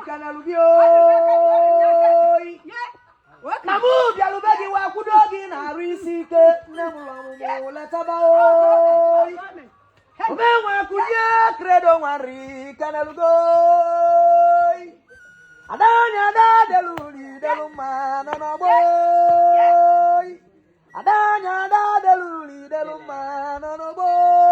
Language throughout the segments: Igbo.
kanalubio na mu bialubegi wa kudogi na risike na mulamu letaba oi omewa kudia credo wari kanalugoi adanya da deluli deluma no no boy adanya da deluli deluma no no boy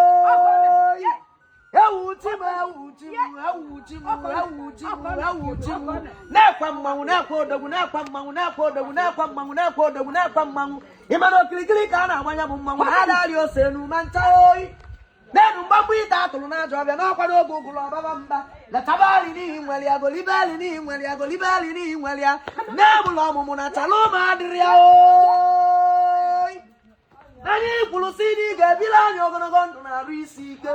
na kwa mmangu na kodogu na kwa mmangu na kodogu na kwa mmangu na kodogu na kwa mmangu imano kilikili kana wanya mmangu adali osenu manchoi nenu mbambu itatulu na jobya na kwa dogugulo babamba la tabali ni nweli ago libali ni nweli ago libali ni nweli ya nebulo mumu na taluma adiria oi nani pulusini gabila nyogonogondo na risike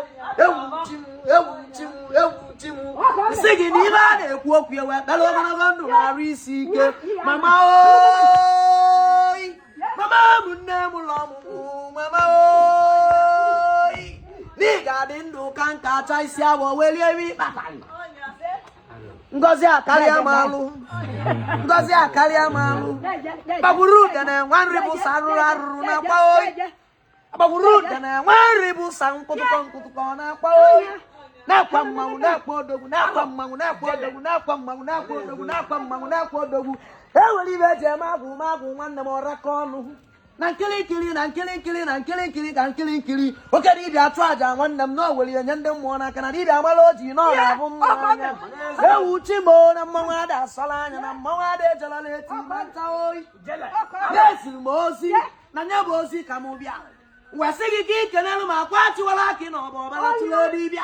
ewu chimu sigi ni ba na ekwu okwu ewe dalogonogondo na risike mama oi mama munne mulomu mama oi ni gadindu kanka chaisi awo weli ewi patali ngozi akalia malu ngozi akalia malu baburu dana wanribu saruru na kwa oi baburu dana wanribu sankutuko na kwa oi na kwa mmangu na kwa dogu na kwa mmangu na kwa dogu na kwa mmangu na kwa dogu na kwa mmangu na kwa dogu eweli beje magu nwanne mo rakonu na nkili okedi bia tu aja nwanne m no weli enye ndị mmụọ na kana dibia amala oji no na bụ mmanya ewu chimo na mmanwụ ada asala anya na mmanwụ ada ejela leti manta oi lesiri m ozi na nye bụ ozi ka m bịa wesi gị ka ikenelu ma akwa chiwala aki na ọba ọbara tụrụ dibia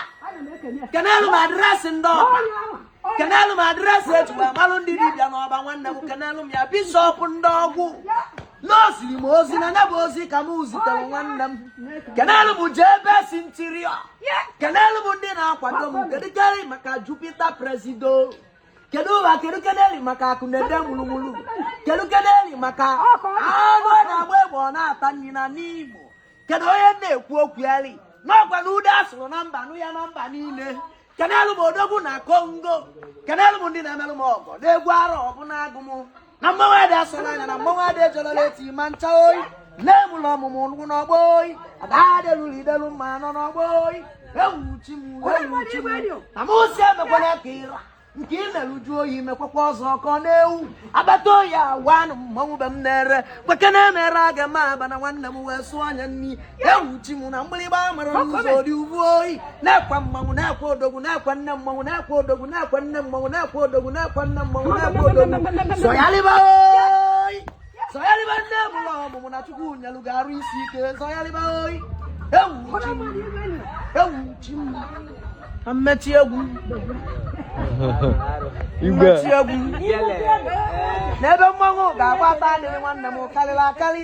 kenelu ma adresị ndị ọba kenelu ma adresị ejikwa amalụ ndị dibia na ọba nwanne m kenelu m ya bishọp ndị ọgwụ n'osiri m ozi na nyabụ ozi ka m zitere nwanne m kenelu bụ JBS interior kenelu bụ ndị na-akwado m kedikeri maka Jupiter Presido kedu kedeli maka akụnede mulumulu kedu kedeli maka anụ na-agba egbe ọ na-ata nri na n'Igbo kedu onye na-ekwu okwu yali n'ọgwa na ude asụrụ na mba nụ ya na mba niile kenelu bụ odogwu na Congo kenelu bụ ndị na-emelụ m ọgọ na-egwu arọ ọbụna agụ m na mmanwụ adị asọla anya na mmanwụ adị ejolola eti ma ncha oyi na-emụlụ ọmụmụ nkwụ n'ọgbọ oyi adadelu idelu mma nọ n'ọgbọ oyi ewu chimu na m osi emekwana ka ịra nke ị na-eruju oyi mekwakwa ọzọ ka ọ na-ewu agbata oyi awanụ mmanwụ be m na-ere kweke na-emere aga ma aba na nwanne m wee sụọ anya nni ewu chimu na mgbịrịgba mara n'ụzọ dị uvu oyi na-ekwa mmanwụ na-ekwa odogwu na-ekwa nne mmanwụ na-ekwa odogwu na-ekwa nne mmanwụ na-ekwa odogwu na-ekwa nne mmanwụ na-ekwa odogwu sọyalịba oyi sọyalịba nne mụlọ ọmụmụ na Chukwu nyelu ga-arụ isi ike sọyalịba oyi ewu chimu mmechi egwu mmechi egwu n'ebe mmanwụ ga-agbata adịghị nwanne m karịrị akarị